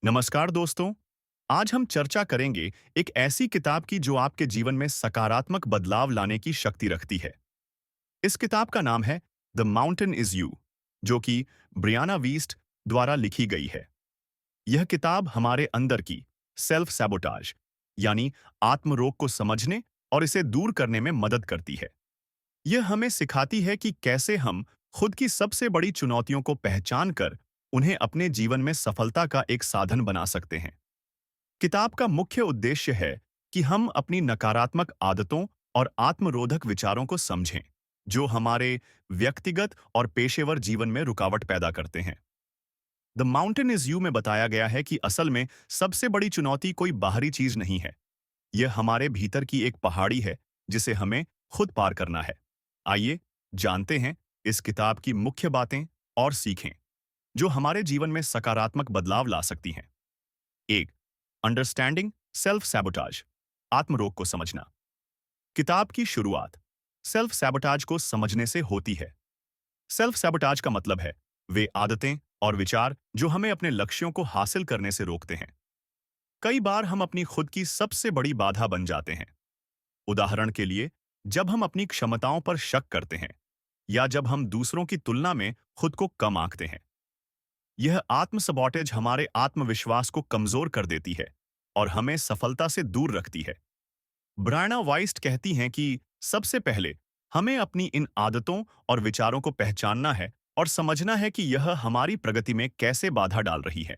नमस्कार दोस्तों। आज हम चर्चा करेंगे एक ऐसी किताब की जो आपके जीवन में सकारात्मक बदलाव लाने की शक्ति रखती है। इस किताब का नाम है द माउंटेन इज यू, जो कि ब्रियाना वीस्ट द्वारा लिखी गई है। यह किताब हमारे अंदर की सेल्फ सैबोटाज यानी आत्मरोग को समझने और इसे दूर करने में मदद करती है। यह हमें सिखाती है कि कैसे हम खुद की सबसे बड़ी चुनौतियों को पहचान कर उन्हें अपने जीवन में सफलता का एक साधन बना सकते हैं। किताब का मुख्य उद्देश्य है कि हम अपनी नकारात्मक आदतों और आत्मरोधक विचारों को समझें, जो हमारे व्यक्तिगत और पेशेवर जीवन में रुकावट पैदा करते हैं। द माउंटेन इज यू में बताया गया है कि असल में सबसे बड़ी चुनौती कोई बाहरी चीज नहीं है। यह हमारे भीतर की एक पहाड़ी है जिसे हमें खुद पार करना है। आइए जानते हैं इस किताब की मुख्य बातें और सीखें जो हमारे जीवन में सकारात्मक बदलाव ला सकती हैं। एक, अंडरस्टैंडिंग सेल्फ सैबोटाज, आत्मरोग को समझना। किताब की शुरुआत सेल्फ सैबोटाज को समझने से होती है। सेल्फ सैबोटाज का मतलब है वे आदतें और विचार जो हमें अपने लक्ष्यों को हासिल करने से रोकते हैं। कई बार हम अपनी खुद की सबसे बड़ी बाधा बन जाते हैं। उदाहरण के लिए, जब हम अपनी क्षमताओं पर शक करते हैं या जब हम दूसरों की तुलना में खुद को कम आंकते हैं। यह आत्म सबॉटेज हमारे आत्मविश्वास को कमजोर कर देती है और हमें सफलता से दूर रखती है। ब्रायना वाइस्ट कहती हैं कि सबसे पहले हमें अपनी इन आदतों और विचारों को पहचानना है और समझना है कि यह हमारी प्रगति में कैसे बाधा डाल रही है।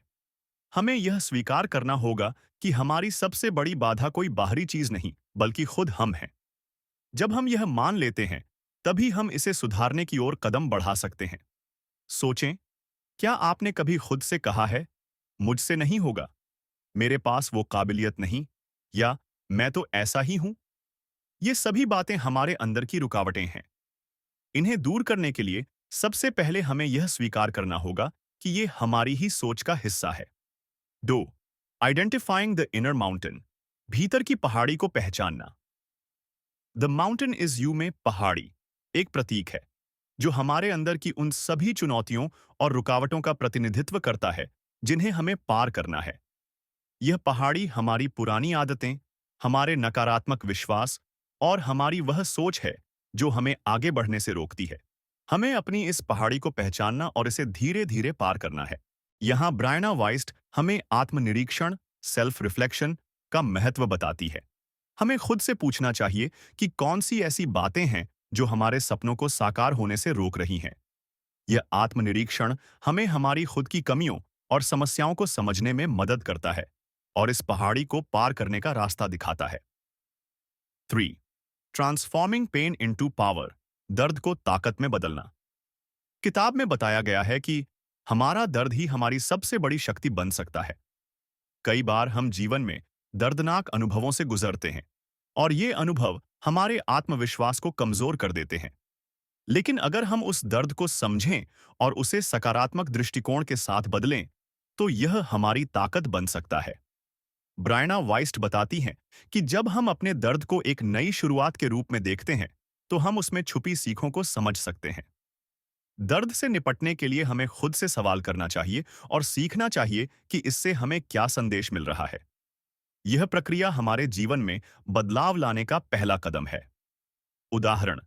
हमें यह स्वीकार करना होगा कि हमारी सबसे बड़ी बाधा कोई बाहरी चीज नहीं, बल्कि खुद हम हैं। जब हम यह मान लेते हैं, तभी हम इसे सुधारने की ओर कदम बढ़ा सकते हैं। सोचें, क्या आपने कभी खुद से कहा है, मुझसे नहीं होगा, मेरे पास वो काबिलियत नहीं, या मैं तो ऐसा ही हूं? ये सभी बातें हमारे अंदर की रुकावटें हैं। इन्हें दूर करने के लिए सबसे पहले हमें यह स्वीकार करना होगा कि ये हमारी ही सोच का हिस्सा है। 2, आइडेंटिफाइंग द इनर माउंटेन, भीतर की पहाड़ी को पहचानना। द माउंटेन इज यू में पहाड़ी एक प्रतीक है जो हमारे अंदर की उन सभी चुनौतियों और रुकावटों का प्रतिनिधित्व करता है जिन्हें हमें पार करना है। यह पहाड़ी हमारी पुरानी आदतें, हमारे नकारात्मक विश्वास और हमारी वह सोच है जो हमें आगे बढ़ने से रोकती है। हमें अपनी इस पहाड़ी को पहचानना और इसे धीरे धीरे पार करना है। यहाँ ब्रायना वाइस्ट हमें आत्मनिरीक्षण, सेल्फ रिफ्लेक्शन का महत्व बताती है। हमें खुद से पूछना चाहिए कि कौन सी ऐसी बातें हैं जो हमारे सपनों को साकार होने से रोक रही हैं। यह आत्मनिरीक्षण हमें हमारी खुद की कमियों और समस्याओं को समझने में मदद करता है और इस पहाड़ी को पार करने का रास्ता दिखाता है। 3, ट्रांसफॉर्मिंग पेन इनटू पावर, दर्द को ताकत में बदलना। किताब में बताया गया है कि हमारा दर्द ही हमारी सबसे बड़ी शक्ति बन सकता है। कई बार हम जीवन में दर्दनाक अनुभवों से गुजरते हैं और ये अनुभव हमारे आत्मविश्वास को कमजोर कर देते हैं। लेकिन अगर हम उस दर्द को समझें और उसे सकारात्मक दृष्टिकोण के साथ बदलें, तो यह हमारी ताकत बन सकता है। ब्रायना वाइस्ट बताती हैं कि जब हम अपने दर्द को एक नई शुरुआत के रूप में देखते हैं, तो हम उसमें छुपी सीखों को समझ सकते हैं। दर्द से निपटने के लिए हमें खुद से सवाल करना चाहिए और सीखना चाहिए कि इससे हमें क्या संदेश मिल रहा है। यह प्रक्रिया हमारे जीवन में बदलाव लाने का पहला कदम है। उदाहरण,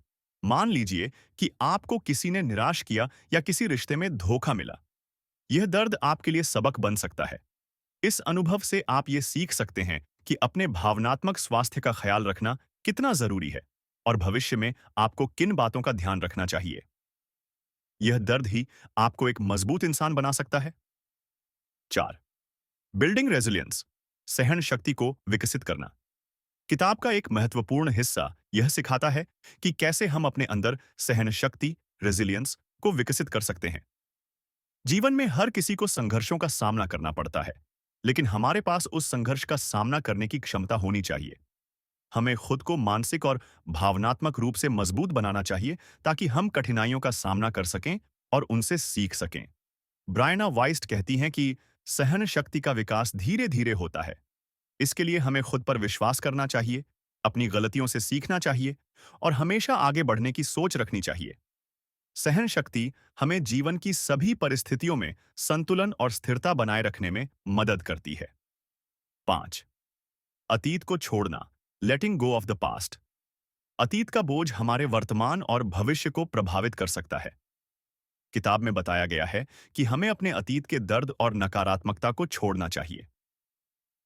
मान लीजिए कि आपको किसी ने निराश किया या किसी रिश्ते में धोखा मिला। यह दर्द आपके लिए सबक बन सकता है। इस अनुभव से आप ये सीख सकते हैं कि अपने भावनात्मक स्वास्थ्य का ख्याल रखना कितना जरूरी है और भविष्य में आपको किन बातों का ध्यान रखना चाहिए। यह दर्द ही आपको एक मजबूत इंसान बना सकता है। 4, बिल्डिंग रेजिलियंस, सहन शक्ति को विकसित करना। किताब का एक महत्वपूर्ण हिस्सा यह सिखाता है कि कैसे हम अपने अंदर सहन शक्ति, रेजिलियंस को विकसित कर सकते हैं। जीवन में हर किसी को संघर्षों का सामना करना पड़ता है, लेकिन हमारे पास उस संघर्ष का सामना करने की क्षमता होनी चाहिए। हमें खुद को मानसिक और भावनात्मक रूप से मजबूत बनाना चाहिए ताकि हम कठिनाइयों का सामना कर सकें और उनसे सीख सकें। ब्रायना वाइस्ट कहती हैं कि सहन शक्ति का विकास धीरे धीरे होता है। इसके लिए हमें खुद पर विश्वास करना चाहिए, अपनी गलतियों से सीखना चाहिए और हमेशा आगे बढ़ने की सोच रखनी चाहिए। सहन शक्ति हमें जीवन की सभी परिस्थितियों में संतुलन और स्थिरता बनाए रखने में मदद करती है। 5. अतीत को छोड़ना, लेटिंग गो ऑफ द पास्ट। अतीत का बोझ हमारे वर्तमान और भविष्य को प्रभावित कर सकता है। किताब में बताया गया है कि हमें अपने अतीत के दर्द और नकारात्मकता को छोड़ना चाहिए।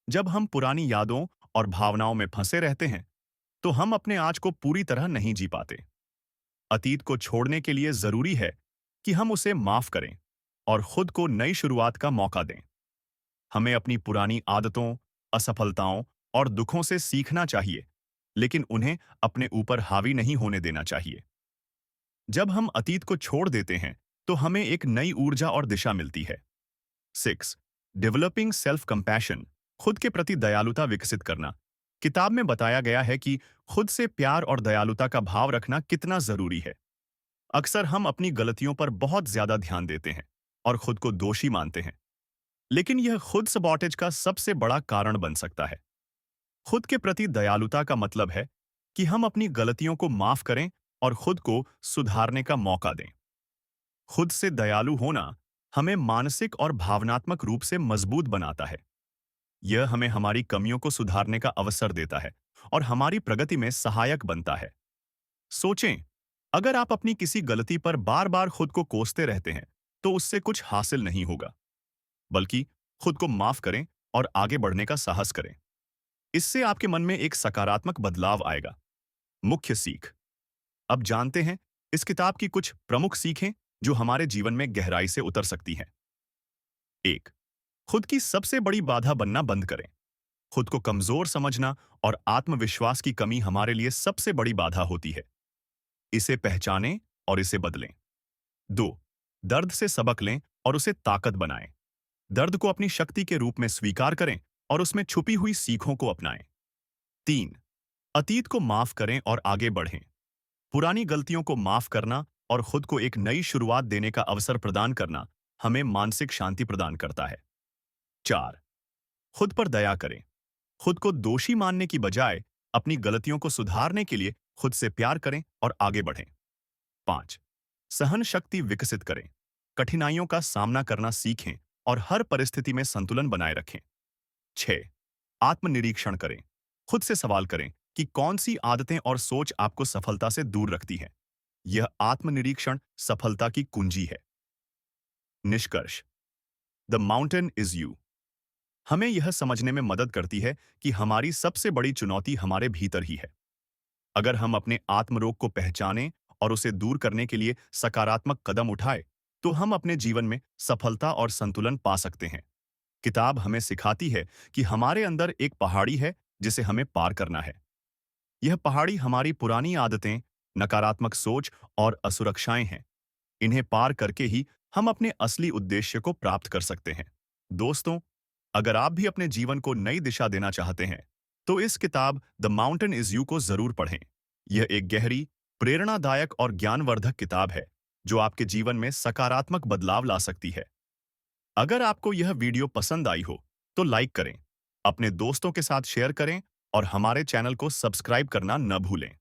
जब हम पुरानी यादों और भावनाओं में फंसे रहते हैं, तो हम अपने आज को पूरी तरह नहीं जी पाते। अतीत को छोड़ने के लिए जरूरी है कि हम उसे माफ करें और खुद को नई शुरुआत का मौका दें। हमें अपनी पुरानी आदतों, असफलताओं और दुखों से सीखना चाहिए, लेकिन उन्हें अपने ऊपर हावी नहीं होने देना चाहिए। जब हम अतीत को छोड़ देते हैं, तो हमें एक नई ऊर्जा और दिशा मिलती है। 6. डेवलपिंग सेल्फ कंपैशन, खुद के प्रति दयालुता विकसित करना। किताब में बताया गया है कि खुद से प्यार और दयालुता का भाव रखना कितना जरूरी है। अक्सर हम अपनी गलतियों पर बहुत ज्यादा ध्यान देते हैं और खुद को दोषी मानते हैं, लेकिन यह खुद सबॉटेज का सबसे बड़ा कारण बन सकता है। खुद के प्रति दयालुता का मतलब है कि हम अपनी गलतियों को माफ करें और खुद को सुधारने का मौका दें। खुद से दयालु होना हमें मानसिक और भावनात्मक रूप से मजबूत बनाता है। यह हमें हमारी कमियों को सुधारने का अवसर देता है और हमारी प्रगति में सहायक बनता है। सोचें, अगर आप अपनी किसी गलती पर बार बार खुद को कोसते रहते हैं, तो उससे कुछ हासिल नहीं होगा, बल्कि खुद को माफ करें और आगे बढ़ने का साहस करें। इससे आपके मन में एक सकारात्मक बदलाव आएगा। मुख्य सीख। अब जानते हैं इस किताब की कुछ प्रमुख सीखें जो हमारे जीवन में गहराई से उतर सकती हैं। 1. खुद की सबसे बड़ी बाधा बनना बंद करें। खुद को कमजोर समझना और आत्मविश्वास की कमी हमारे लिए सबसे बड़ी बाधा होती है। इसे पहचानें और इसे बदलें। 2. दर्द से सबक लें और उसे ताकत बनाएं। दर्द को अपनी शक्ति के रूप में स्वीकार करें और उसमें छुपी हुई सीखों को अपनाएं। 3. अतीत को माफ करें और आगे बढ़ें। पुरानी गलतियों को माफ करना और खुद को एक नई शुरुआत देने का अवसर प्रदान करना हमें मानसिक शांति प्रदान करता है। 4. खुद पर दया करें। खुद को दोषी मानने की बजाय अपनी गलतियों को सुधारने के लिए खुद से प्यार करें और आगे बढ़ें। 5. सहन शक्ति विकसित करें। कठिनाइयों का सामना करना सीखें और हर परिस्थिति में संतुलन बनाए रखें। 6. आत्मनिरीक्षण करें। खुद से सवाल करें कि कौन सी आदतें और सोच आपको सफलता से दूर रखती हैं। यह आत्मनिरीक्षण सफलता की कुंजी है। निष्कर्ष। द माउंटेन इज यू हमें यह समझने में मदद करती है कि हमारी सबसे बड़ी चुनौती हमारे भीतर ही है। अगर हम अपने आत्मरोग को पहचानें और उसे दूर करने के लिए सकारात्मक कदम उठाएं, तो हम अपने जीवन में सफलता और संतुलन पा सकते हैं। किताब हमें सिखाती है कि हमारे अंदर एक पहाड़ी है जिसे हमें पार करना है। यह पहाड़ी हमारी पुरानी आदतें, नकारात्मक सोच और असुरक्षाएं हैं। इन्हें पार करके ही हम अपने असली उद्देश्य को प्राप्त कर सकते हैं। दोस्तों, अगर आप भी अपने जीवन को नई दिशा देना चाहते हैं, तो इस किताब द माउंटेन इज यू को जरूर पढ़ें। यह एक गहरी, प्रेरणादायक और ज्ञानवर्धक किताब है जो आपके जीवन में सकारात्मक बदलाव ला सकती है। अगर आपको यह वीडियो पसंद आई हो, तो लाइक करें, अपने दोस्तों के साथ शेयर करें और हमारे चैनल को सब्सक्राइब करना न भूलें।